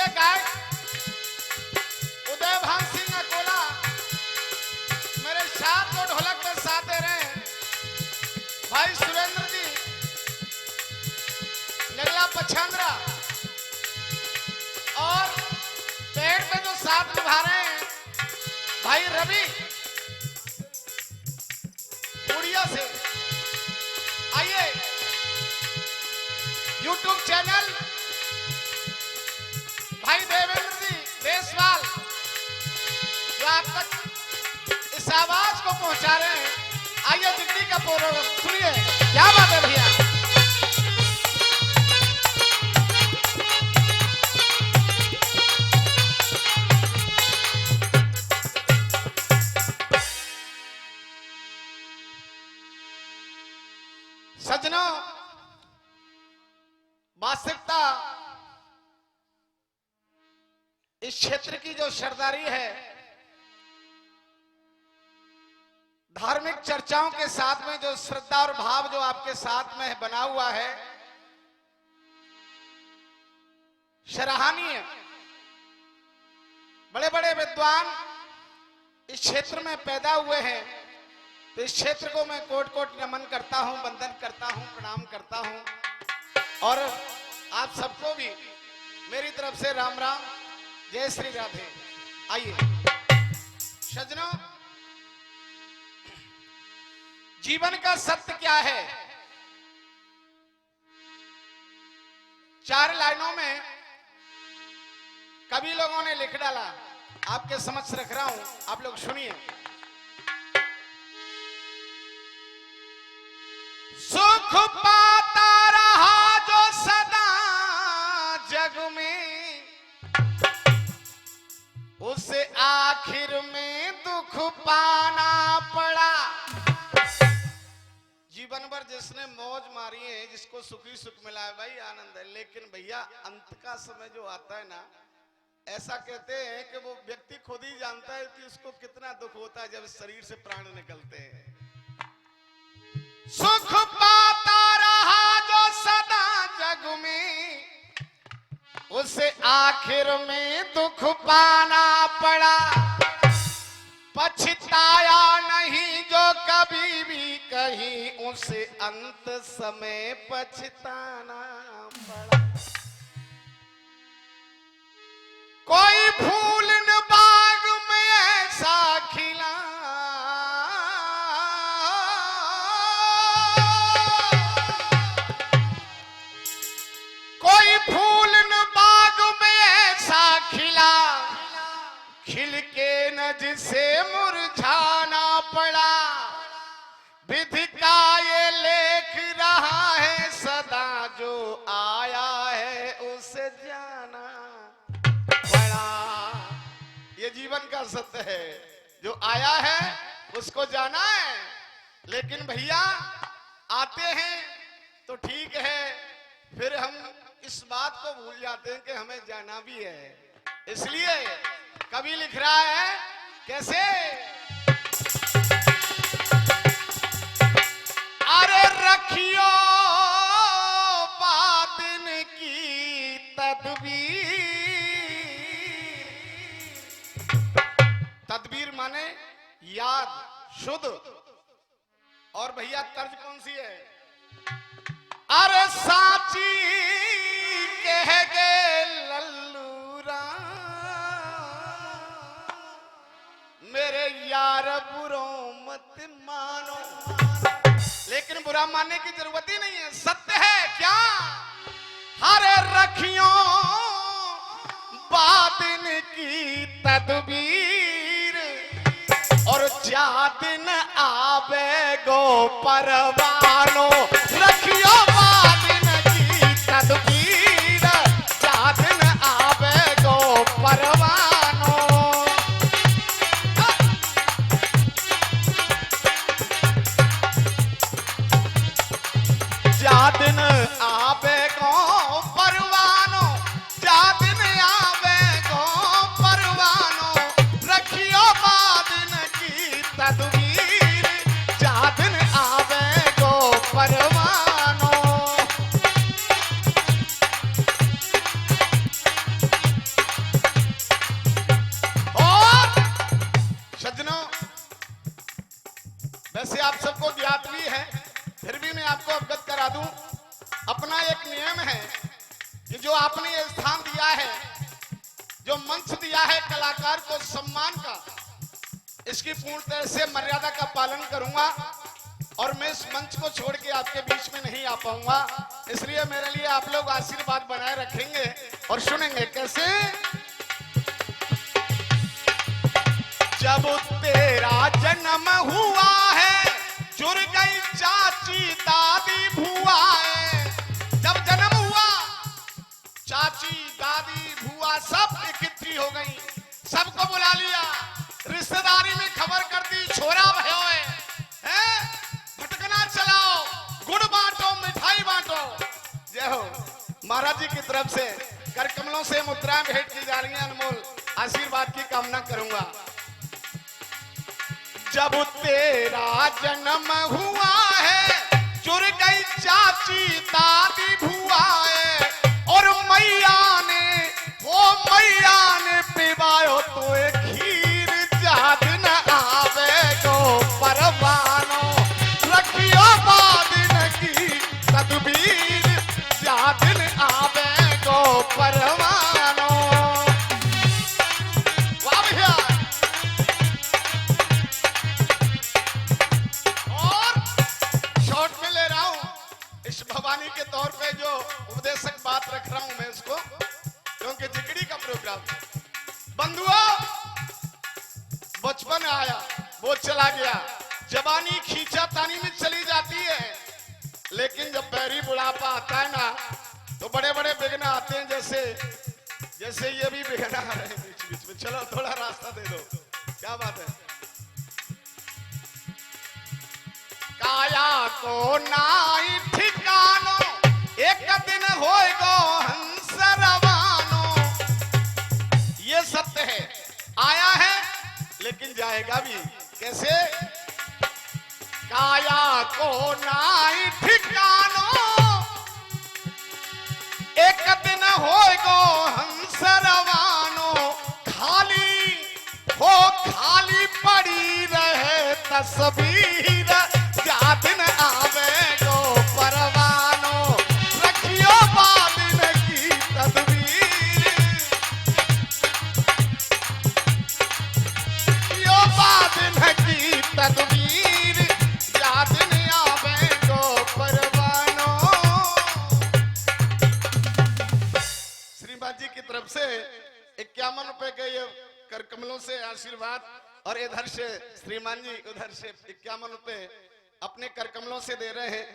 के गायक उदय भान सिंह अकोला मेरे साथ जो ढोलक में साथ दे रहे हैं, भाई सुरेंद्र जी नगला पछांद्रा, और पेड़ पे जो साथ निभा रहे हैं भाई रवि उड़िया से। आइए यूट्यूब चैनल भाई देवेंद्र जी देसवाल जो आप तक इस आवाज को पहुंचा रहे हैं। आइए दिल्ली का प्रोग्राम सुनिए, क्या बात है भैया। सज्जनों, वास्तविकता इस क्षेत्र की जो सरदारी है, धार्मिक चर्चाओं के साथ में जो श्रद्धा और भाव जो आपके साथ में बना हुआ है, सराहनीय। बड़े बड़े विद्वान इस क्षेत्र में पैदा हुए हैं, तो इस क्षेत्र को मैं कोट कोट नमन करता हूं, वंदन करता हूं, प्रणाम करता हूं। और आप सबको भी मेरी तरफ से राम राम, जय श्री राधे। आइए सज्जनों, जीवन का सत्य क्या है, 4 लाइनों में कवि लोगों ने लिख डाला, आपके समक्ष रख रहा हूं, आप लोग सुनिए। सुख पाता रहा जो सदा जग में, उसे आखिर में दुख पाना पड़ा। जीवन भर जिसने मौज मारी है, जिसको सुखी सुख मिला है, भाई आनंद है। लेकिन भैया अंत का समय जो आता है ना, ऐसा कहते हैं कि वो व्यक्ति खुद ही जानता है कि उसको कितना दुख होता है जब शरीर से प्राण निकलते हैं। सुख पाता रहा जो सदा जग में, उसे आखिर में दुख पाना पड़ा। पछताया नहीं जो कभी भी कहीं, उसे अंत समय पछताना पड़ा। कोई फूल न बाग में ऐसा खिला, कोई फूल न बाग में ऐसा खिला, खिल के न जिसे मुरझाना पड़ा। विधि का ये लेख रहा है सदा, जो आया है उसे जाना पड़ा। ये जीवन का सत्य है, जो आया है उसको जाना है। लेकिन भैया आते हैं तो ठीक है, फिर हम इस बात को भूल जाते हैं कि हमें जाना भी है। इसलिए कवि लिख रहा है कैसे, अरे रखियो बातिन की तदबीर। तदबीर माने याद, शुद्ध। और भैया तर्ज कौन सी है, अरे साची कह गे लल्लू राम, मेरे यार बुरो मत मानो। लेकिन बुरा मानने की जरूरत ही नहीं है, सत्य है क्या। हरे रखियो बातिन की तदबीर, और जा दिन आवे गो परवानो। रखियो बातिन की तदबीर, जा दिन आवे गो परवानो। जा दिन आवे गो परवानो, जा दिन आवे गो परवानो। रखियो बातिन की तदबीर, जा दिन आवे गो परवानो। जो आपने ये स्थान दिया है, जो मंच दिया है कलाकार को सम्मान का, इसकी पूर्ण तरह से मर्यादा का पालन करूंगा और मैं इस मंच को छोड़ के आपके बीच में नहीं आ पाऊंगा। इसलिए मेरे लिए आप लोग आशीर्वाद बनाए रखेंगे और सुनेंगे कैसे। जब तेरा जन्म हुआ है, जुड़ गई चाची दादी भुआ है। जब जन्म हुआ, चाची दादी भुआ सब इकट्ठी हो गई, सबको बुला लिया, रिश्तेदारी में खबर कर दी, छोरा भयो है, भटकना चलाओ, गुड़ बांटो, मिठाई बांटो। जय हो। महाराज जी की तरफ से कर कमलों से मुद्राएं भेंट की जा रही हैं, अनमोल आशीर्वाद की कामना करूंगा। जब तेरा जन्म हुआ है, जुड़ गई चाची दादी भुआ है, और मैया ने पिवायो तो खीर, याद न आवे गो परवानो, रखियो बादिन की तदबीर, याद न आवे गो परवानो। वाह भैया। और शॉर्ट में ले रहा हूं, इस भवानी के तौर पे जो उपदेशक बात रख रहा हूं मैं इसको, क्योंकि जिगड़ी का प्रोग्राम। बंधुओं, बचपन आया, वो चला गया, जवानी खींचा तानी में चली जाती है, लेकिन जब बैरी बुढ़ापा आता है ना, तो बड़े बड़े विघ्न आते हैं, जैसे ये भी विघ्न आ रहे हैं बीच बीच में। चलो थोड़ा रास्ता दे दो, क्या बात है। काया को नाई ठिकानो, एक दिन होएगो हंस रवानो। ये सत्य है, आया है लेकिन जाएगा भी। कैसे? काया को नाई ठिकानो, एक दिन होएगो हंस रवानो। खाली पड़ी रहे तस्वीर, याद न आवे गो परवानो, रखियो बादिन की तदबीर, रखियो बादिन की तदबीर, याद न आवे गो परवानो। श्रीमान जी की तरफ से 51 रुपए के ये कर कमलों से आशीर्वाद, और इधर से श्रीमान जी उधर से 51 रुपए अपने कर कमलों से दे रहे हैं।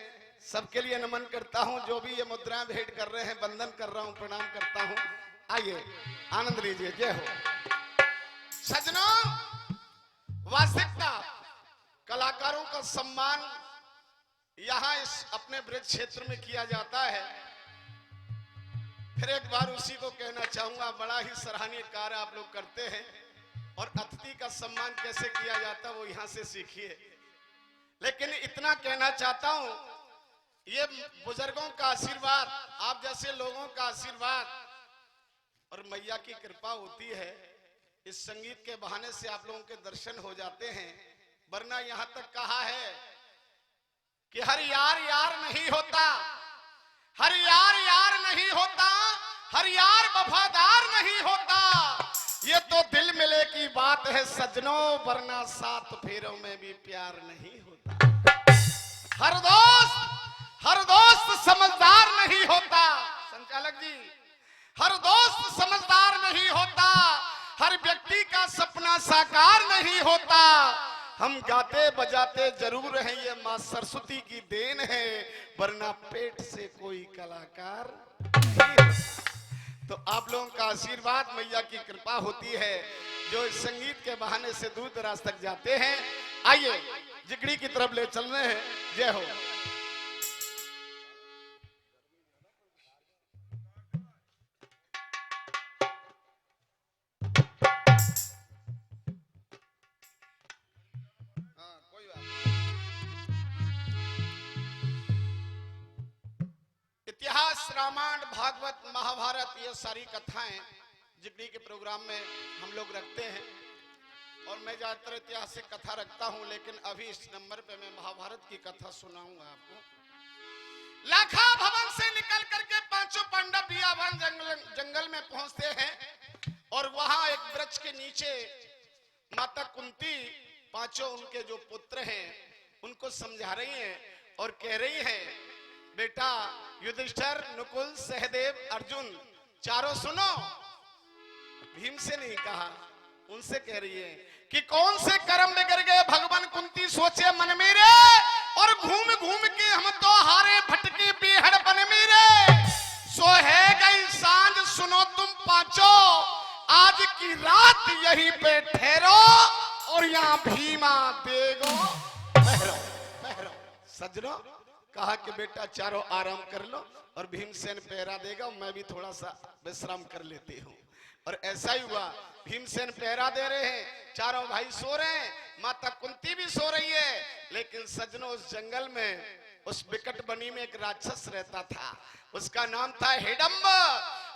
सबके लिए नमन करता हूं, जो भी ये मुद्राएं भेंट कर रहे हैं, वंदन कर रहा हूं, प्रणाम करता हूं। आइए आनंद लीजिए। जय हो। सज्जनों, वास्तविकता कलाकारों का सम्मान यहां इस अपने ब्रज क्षेत्र में किया जाता है। फिर एक बार उसी को कहना चाहूंगा, बड़ा ही सराहनीय कार्य आप लोग करते हैं, और अतिथि का सम्मान कैसे किया जाता है वो यहां से सीखिए। लेकिन इतना कहना चाहता हूं, ये बुजुर्गों का आशीर्वाद, आप जैसे लोगों का आशीर्वाद और मैया की कृपा होती है। इस संगीत के बहाने से आप लोगों के दर्शन हो जाते हैं, वरना यहां तक कहा है कि हर यार यार नहीं होता, हर यार यार नहीं होता, हर यार वफादार नहीं होता। ये तो दिल मिले की बात है सज्जनों, वरना 7 फेरों में भी प्यार नहीं होता। हर दोस्त समझदार नहीं होता। संचालक जी, हर दोस्त समझदार नहीं होता, हर व्यक्ति का सपना साकार नहीं होता। हम गाते बजाते जरूर हैं, ये मां सरस्वती की देन है, वरना पेट से कोई कलाकार नहीं। तो आप लोगों का आशीर्वाद, मैया की कृपा होती है, जो इस संगीत के बहाने से दूर दराज तक जाते हैं। आइए जिगड़ी की तरफ ले चल रहे हैं। जय हो। इतिहास, रामायण, भागवत, महाभारत, ये सारी कथाएं जिगड़ी के प्रोग्राम में हम लोग रखते हैं, और मैं ज्यादातर ऐतिहासिक कथा रखता हूं, लेकिन अभी इस नंबर पे मैं महाभारत की कथा सुनाऊंगा आपको। लाखा भवन से निकल करके पांचों पांडव बियाबान जंगल में पहुंचते हैं और वहां एक वृक्ष के नीचे माता कुंती पांचों उनके जो पुत्र हैं उनको समझा रही हैं और कह रही हैं, बेटा युधिष्ठिर, नकुल, सहदेव, अर्जुन, चारों सुनो। भीम से नहीं कहा, उनसे कह रही है कि कौन से कर्म बिगड़ गए भगवान। कुंती सोचे मन मेरे, और घूम घूम के हम तो हारे भटके बेहड़ बन मेरे। सो है गई सांझ, सुनो तुम पांचों, आज की रात यहीं पे ठहरो और यहाँ भीमा देगो पहरो पहरो। सजनो कहा कि बेटा चारों आराम कर लो और भीमसेन पहरा देगा, मैं भी थोड़ा सा विश्राम कर लेती हूँ। और ऐसा ही हुआ, भीमसेन पहरा दे रहे हैं, चारों भाई सो रहे हैं, माता कुंती भी सो रही है। लेकिन सजनों उस जंगल में, उस विकट बनी में एक राक्षस रहता था, उसका नाम था हिडम्बा,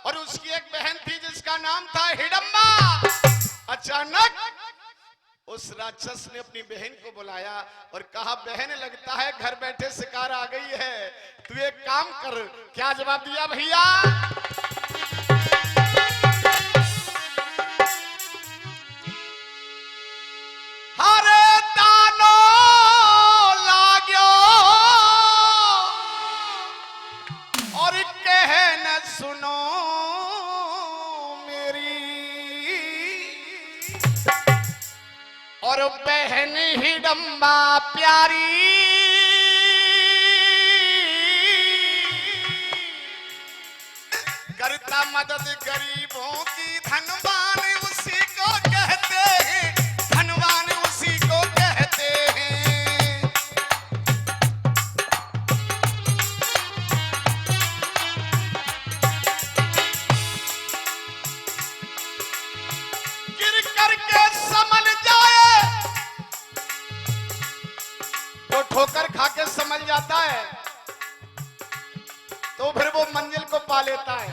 और उसकी एक बहन थी जिसका नाम था हिडम्बा। अचानक उस राक्षस ने अपनी बहन को बुलाया और कहा, बहन लगता है घर बैठे शिकार आ गई है, तू एक काम कर। क्या जवाब दिया भैया? हरे तानो लाग्यो और कह न सुनो मेरी, और बहन हिडम्बा प्यारी, करता मदद गरीबों की, धनवान उसी को कहते हैं, धनवान उसी को कहते हैं। गिर करके संभल जाए, जो ठोकर खा के संभल जाता है तो फिर वो मंजिल को पा लेता है।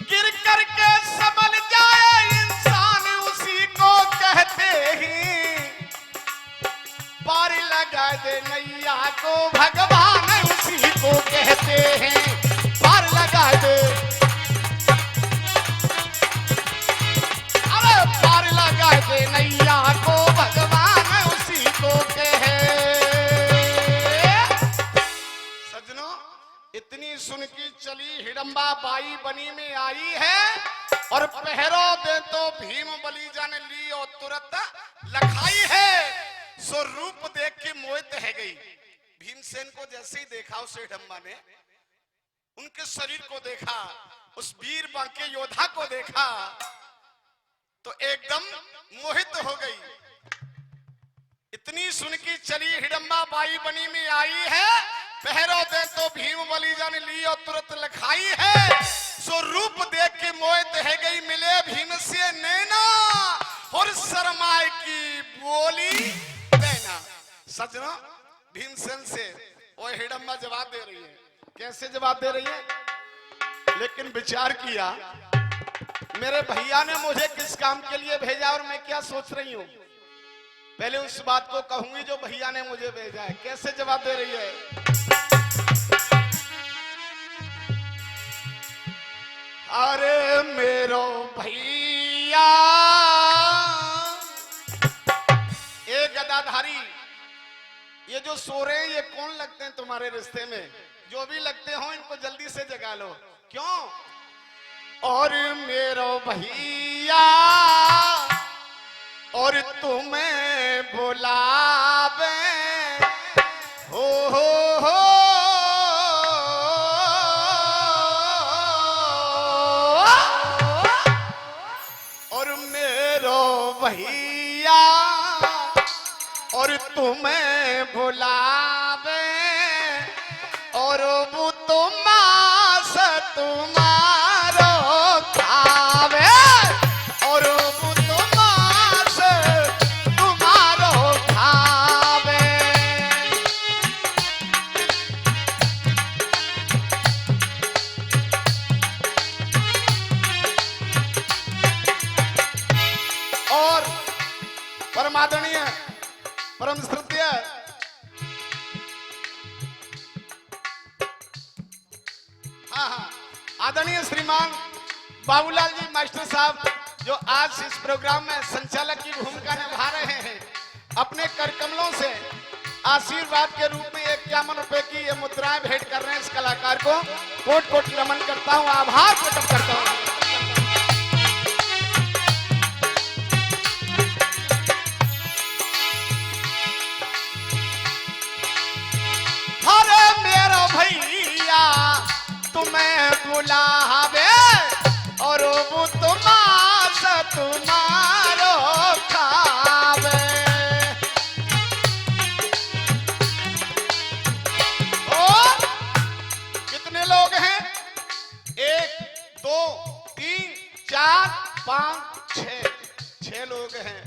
गिर करके संभल जाए इंसान उसी को कहते हैं, पार लगा दे नैया को भगवान उसी को कहते हैं, पार लगा दे, अरे पार लगा दे नैया को भगवान उसी को कहे। सजनों इतनी सुन की चली हिडम्बा बाई बनी में आई है और पहरो दे तो भीम बलि जान ली और तुरंत लखाई है। सो रूप देख के मोहित है गई। भीमसेन को जैसे ही देखा उस हिडम्बा ने, उनके शरीर को देखा, उस वीर बांके योद्धा को देखा तो एकदम मोहित हो गई। इतनी सुन की चली हिडम्बा बाई बनी में आई है, पहरो दे तो भीम बलि जान ली और तुरंत लखाई है। सो रूप देख के मोहित है गई, मिले भीम से नैना और शर्माए की बोली देना। सजना भीमसेन से वो हिडम्बा जवाब दे रही है। कैसे जवाब दे रही है? लेकिन विचार किया, मेरे भैया ने मुझे किस काम के लिए भेजा और मैं क्या सोच रही हूं, पहले उस बात को कहूंगी जो भैया ने मुझे भेजा है। कैसे जवाब दे रही है? अरे मेरो भैया, ए गदाधारी, ये जो सो रहे हैं ये कौन लगते हैं तुम्हारे रिश्ते में? जो भी लगते हो इनको जल्दी से जगा लो। क्यों? और मेरो भैया और तुम्हें बुलावे हो और मेरो भैया और तुम्हें बुलावे और वो तुमास तुम्हारो खावे और वो तुमास तुम्हारो खावे। और परमादरणीय परम श्रद्धेय आदरणीय श्रीमान बाबूलाल जी मास्टर साहब जो आज इस प्रोग्राम में संचालक की भूमिका निभा रहे हैं, अपने करकमलों से आशीर्वाद के रूप में 51 रुपए की ये मुद्राएं भेंट कर रहे हैं इस कलाकार को। कोट कोट नमन करता हूँ, आभार प्रकट करता हूँ। अरे मेरा भैया तुम्हें बुलावे और वो तुम्हारो खावे। और कितने लोग हैं? 1 2 3 4 5 6 लोग हैं।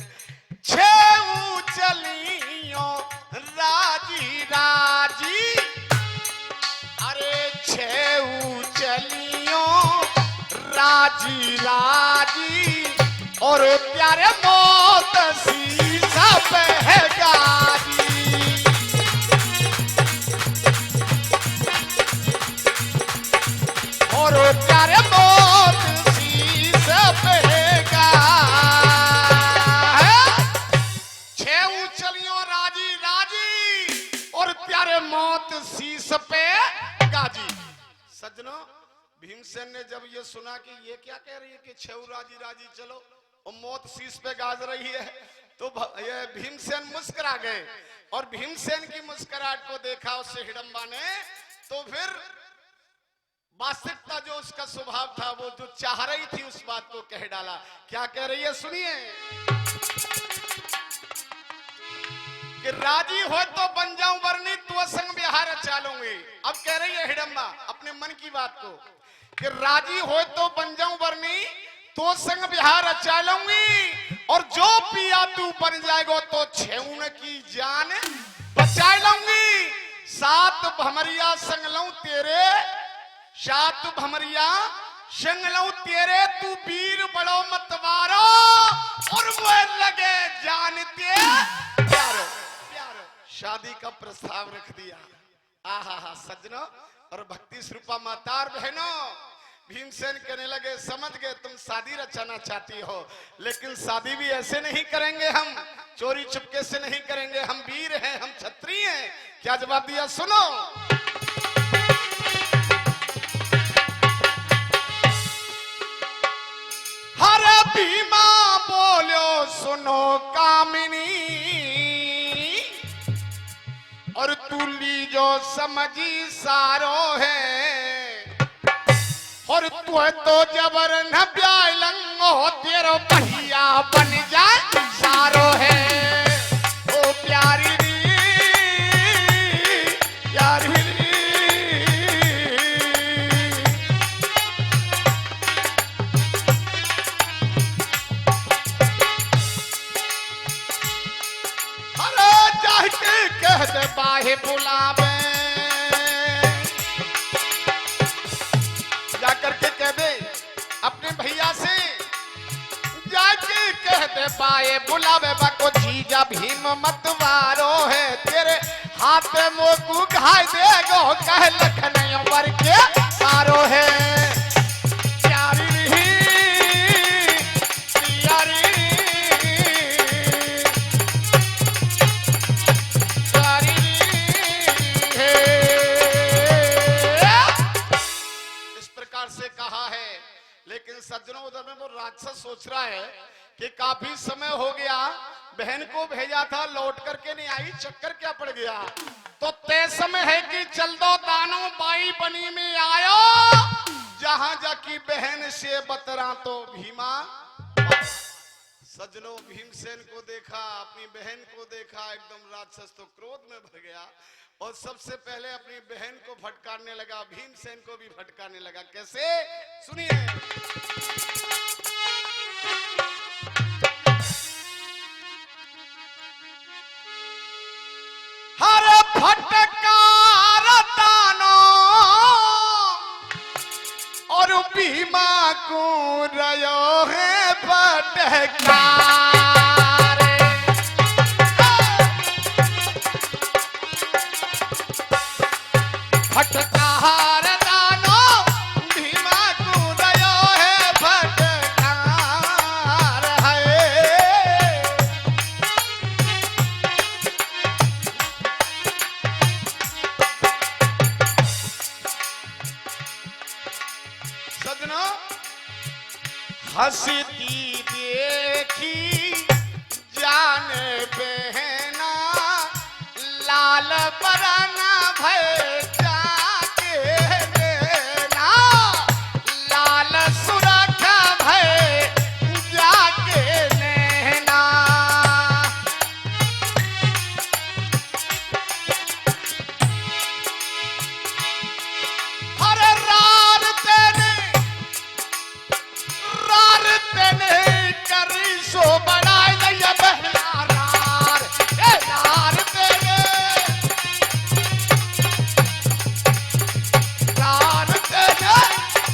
6 चलियो राजी राजी, अरे 6 चलियो राजी राजी और प्यारे मौत शीशा पे है गाजी। और प्यारे मौत शीशा पे है गाजी। 6 चलियो राजी राजी और प्यारे मौत शीश पे गाजी। सज्जनों, भीमसेन ने जब ये सुना कि ये क्या कह रही है कि 6 राजी राजी चलो और मौत शीश पे गाज रही है, तो ये भीमसेन मुस्कुरा गए। और भीमसेन की मुस्कुराहट को देखा उससे हिडंबा ने, तो फिर वास्तविकता जो उसका स्वभाव था, वो जो चाह रही थी उस बात को कह डाला। क्या कह रही है सुनिए कि राजी हो तो बन जाऊं वरनी तो संग बिहार चालूंगी। अब कह रही है हिडंबा अपने मन की बात को कि राजी हो तो बन जाऊं वरनी तो संग बिहार चालूंगी, और जो पिया तू बन जाएगा तो 6 की जान बचा लूंगी। 7 भमरिया संग लऊं तेरे, 7 भमरिया संग लऊं तेरे, तू वीर बड़ो मतवारो और वो लगे जानते प्यारो। शादी का प्रस्ताव रख दिया। आहा सज्जनों और भक्ति स्वरूपा मातार बहनों, भीमसेन कहने लगे समझ गए तुम शादी रचाना चाहती हो, लेकिन शादी भी ऐसे नहीं करेंगे, हम चोरी चुपके से नहीं करेंगे, हम वीर हैं, हम क्षत्रिय हैं। क्या जवाब दिया सुनो। हरे भीमा बोलो सुनो कामिनी, और तू ली जो समझी सारो है, और तू तो जबर न ब्यालंगो तेरो भैया बन जाए सारो है। ओ प्यारी री प्यारी री, अरे जाके कह दे बाहे बुलावे, जाकर के कह दे अपने भैया से, जाके कह दे बाहे बुलावे बाको जीजा भीम मतवारो है, तेरे हाथ में मोकू घाय देगो कह लखनऊ पर के सारो है। प्यारी रही प्यारी से कहा है। लेकिन सज्जनों उधर में वो राक्षस सोच रहा है कि काफी समय हो गया, बहन को भेजा था लौट करके नहीं आई, चक्कर क्या पड़ गया, तो तय समय है कि चल दो दानो बाई बनी में आयो, जहां जाकी बहन से बतरा तो भीमा। सज्जनों भीमसेन को देखा, अपनी बहन को देखा, एकदम राक्षस तो क्रोध में भर गया और सबसे पहले अपनी बहन को फटकारने लगा, भीमसेन को भी फटकारने लगा। कैसे सुनिए। हर फटकार तानो और भीमा को रयो है फटकार, फटकार दानो भीमा सजनों हंसती देखी जाने बहना लाल बराना भय जाके देना लाल सुरखा भय जाके नैना अरे रार तेने करी सो बढ़ाई दैया बहना रार तेने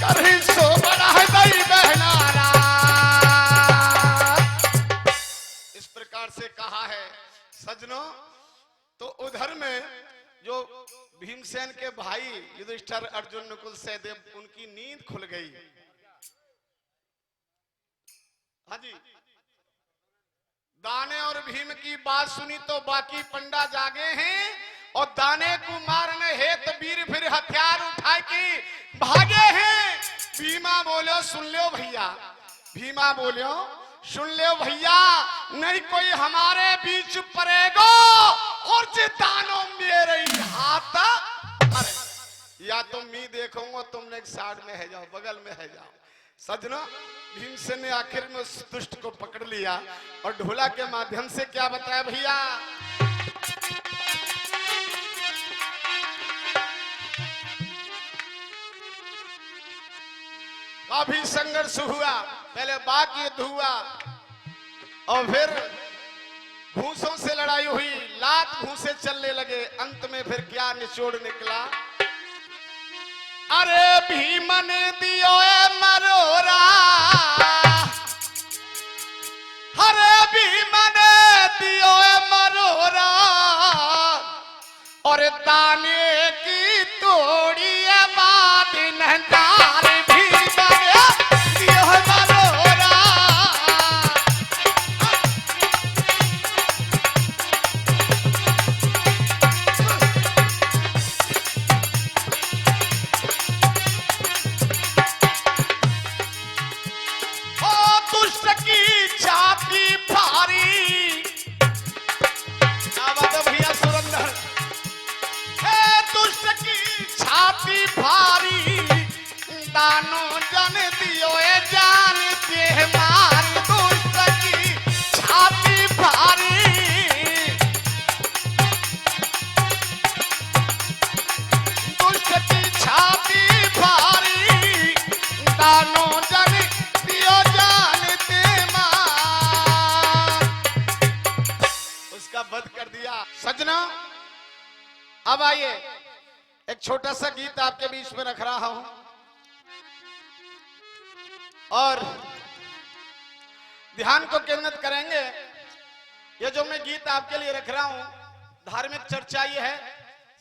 करी सो बढ़ाई दै बहना रार। इस प्रकार से कहा है सजनों। तो उधर में जो भीमसेन के भाई युधिष्ठिर अर्जुन नकुल सहदेव उनकी नींद खुल गई। हाँ जी, दाने और भीम की बात सुनी तो बाकी पंडा जागे हैं और दाने को मारने हेतु वीर फिर हथियार उठा के भागे हैं। भीमा बोलो सुन लो भैया, भीमा बोलो सुन लो भैया, नहीं कोई हमारे बीच पड़ेगा और जितानो मेरे हाथ। अरे या तुम मी देखूंगा तुमने एक साइड में है जाओ, बगल में है जाओ। सजनों भीमसेन ने आखिर में उस दुष्ट को पकड़ लिया और ढोला के माध्यम से क्या बताया भैया। काफी संघर्ष हुआ, पहले बाघ युद्ध हुआ और फिर भूसों से लड़ाई हुई, लात भूसे चलने लगे। अंत में फिर क्या निचोड़ निकला। अरे भीम ने दियो मरोरा, अरे भीम ने दियो मरोरा और दाने की तोड़ी बात नंदार भीम ने दियो मरोरा। भारी दानो जन दियो जान के मार दुष्ट की छाती भारी। दुष्ट की छाती भारी दानो जन दियो जान के मार। उसका वध कर दिया। सजना अब आइए एक छोटा सा गीत आपके बीच में रख रहा हूं और ध्यान को केंद्रित करेंगे। ये जो मैं गीत आपके लिए रख रहा हूं धार्मिक चर्चा ये है,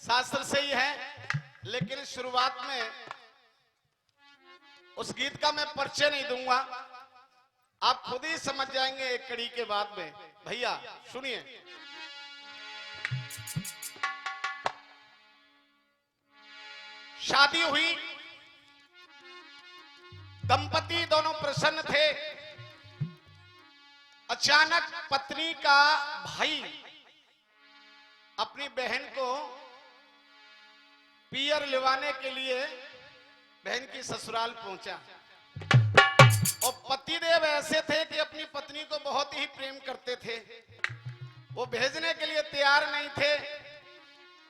शास्त्र से ही है, लेकिन शुरुआत में उस गीत का मैं परिचय नहीं दूंगा, आप खुद ही समझ जाएंगे एक कड़ी के बाद में। भैया सुनिए। शादी हुई, दंपति दोनों प्रसन्न थे। अचानक पत्नी का भाई अपनी बहन को पियर लिवाने के लिए बहन की ससुराल पहुंचा और पतिदेव ऐसे थे कि अपनी पत्नी को बहुत ही प्रेम करते थे। वो भेजने के लिए तैयार नहीं थे,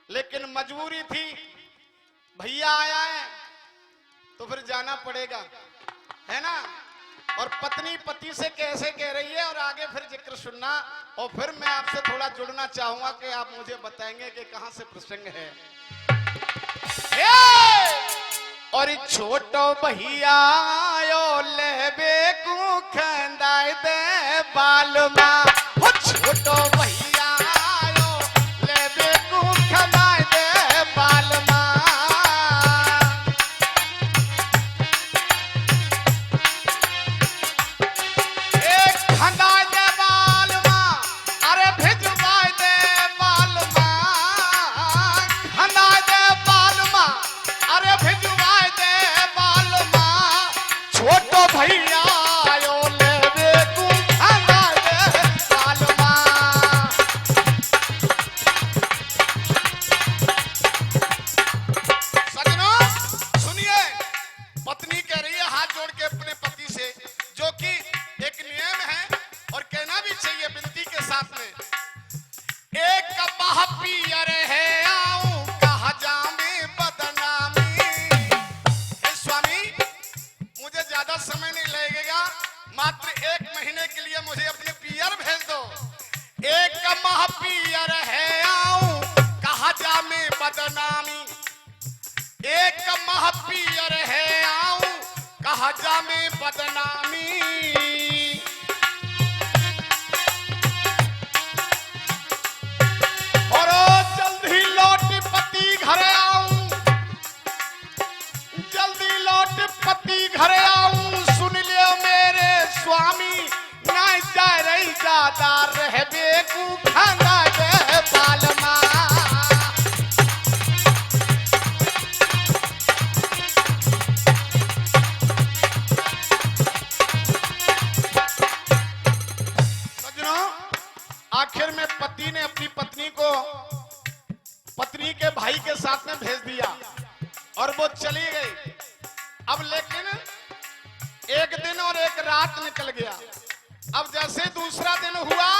लेकिन मजबूरी थी, भैया आया है तो फिर जाना पड़ेगा, है ना। और पत्नी पति से कैसे कह रही है और आगे फिर जिक्र सुनना, और फिर मैं आपसे थोड़ा जुड़ना चाहूंगा कि आप मुझे बताएंगे कि कहां से प्रसंग है। और छोटो भैया लेबे को खंदाय दे बालमा, वो छोटो भैया लेबे को खंदाय दे बालमा। एक माह पियर है आऊं कहा जा में बदनामी, एक माह पियर है आऊं कहा जा में बदनामी। और जल्दी लौट पति घर आऊं, जल्दी लौट पति घर आऊं, सुन लियो मेरे स्वामी ना जा रही ज्यादा रहबे खाना दे बालमा। आखिर में पति ने अपनी पत्नी को पत्नी के भाई के साथ में भेज दिया और वो चली गई। अब लेकिन एक दिन और एक रात निकल गया। अब जैसे दूसरा दिन हुआ,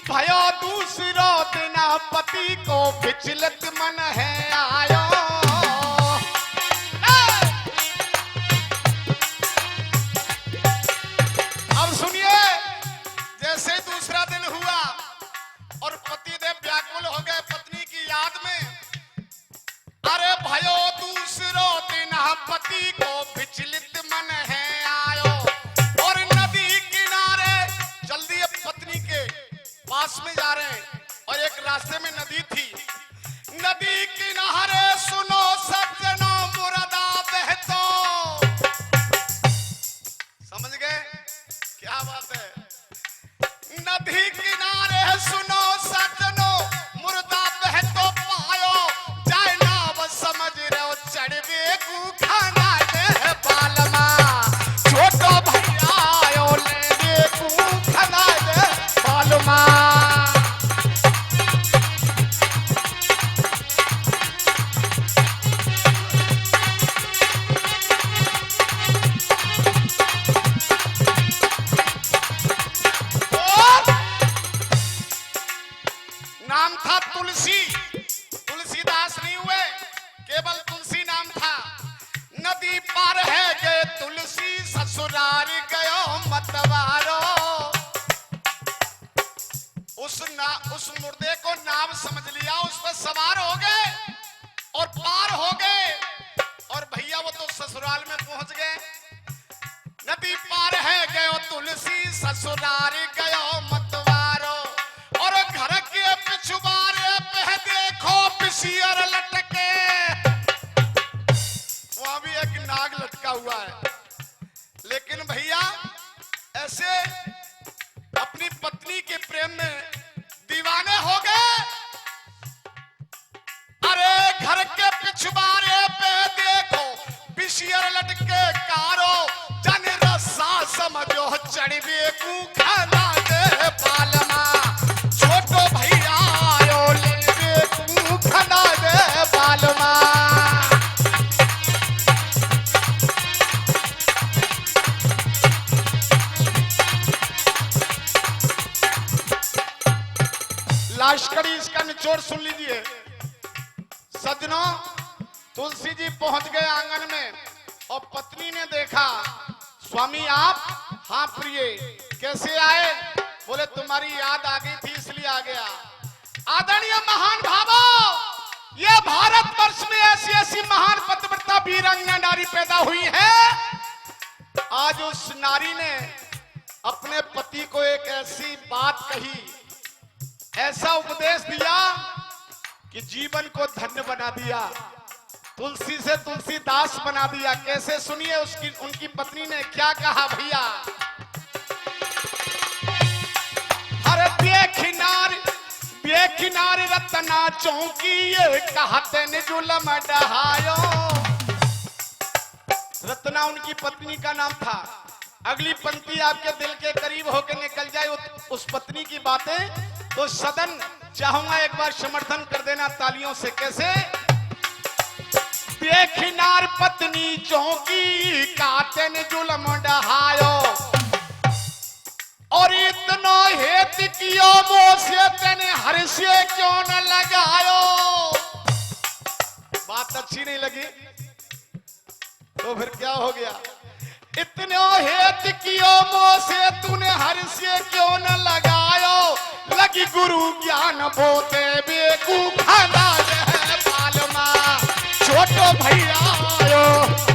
भयो दूसरो दिन पति को विचलित मन है आयो। अब सुनिए, जैसे दूसरा दिन हुआ और पति देव व्याकुल हो गए पत्नी की याद में। अरे भयो दूसरो दिन पति को विचलित मन है आयो, और नदी किनारे जल्दी अब पत्नी के पास में जा रहे हैं और एक रास्ते में नदी थी। नदी किनारे सुनो सज्जनों मुर्दा बहतो। समझ गए क्या बात है? नदी किनारे सुनो सज्जनों मुर्दा बहतो पायो, जाए नाव समझ रहो चढ़वे खाना दे बालमा। छोटो भैया आयो ले खाना दे बालमा। नाम था तुलसी, तुलसीदास नहीं हुए, केवल तुलसी नाम था। नदी पार है गए तुलसी ससुराल गयो मतवारो। उस मुर्दे को नाव समझ लिया, उस पर सवार हो गए और पार हो गए, और भैया वो तो ससुराल में पहुंच गए। नदी पार है गयो तुलसी ससुराल गयो मतवारो, और घर के पिछुआरे पे देखो पिसियर लटके। वहां भी एक नाग लटका हुआ है। लेकिन भैया ऐसे अपनी पत्नी के प्रेम में दीवाने हो गए। अरे घर के पिछुआरे पे देखो पिसियर लटके कारो, जन रसा समझो चढ़वे खाना दे बालमा। छोटो भैया आयो ले खाना दे बालमा। लाशकड़ी इसका निचोड़ सुन लीजिए सज्जनों। तुलसी जी पहुंच गए आंगन में और पत्नी ने देखा, स्वामी आप? हाँ प्रिय, कैसे आए? बोले तुम्हारी याद आ गई थी इसलिए आ गया। आदरणीय महान भावो, ये भारत वर्ष में ऐसी ऐसी महान पतिव्रता वीरांगना नारी पैदा हुई है। आज उस नारी ने अपने पति को एक ऐसी बात कही, ऐसा उपदेश दिया कि जीवन को धन्य बना दिया, तुलसी से तुलसीदास बना दिया। कैसे? सुनिए उनकी पत्नी ने क्या कहा भैया। अरे बेखिनारी रत्ना चौकी ये कहते ने जुलम डहायो। रत्ना उनकी पत्नी का नाम था। अगली पंक्ति आपके दिल के करीब होकर निकल जाए उस पत्नी की बातें, तो सदन चाहूंगा एक बार समर्थन कर देना तालियों से। कैसे? बेखिनार पत्नी चौकी कातन जुलम डहायो, और इतना हेत कियो मोसे तेने हर्षे क्यों न लगायो। बात अच्छी नहीं लगी तो फिर क्या हो गया? इतने हेत कियो मोसे तूने हर से क्यों न लगायो लगी गुरु ज्ञान बोते बेकू खाना है बालमा छोटो भैया आयो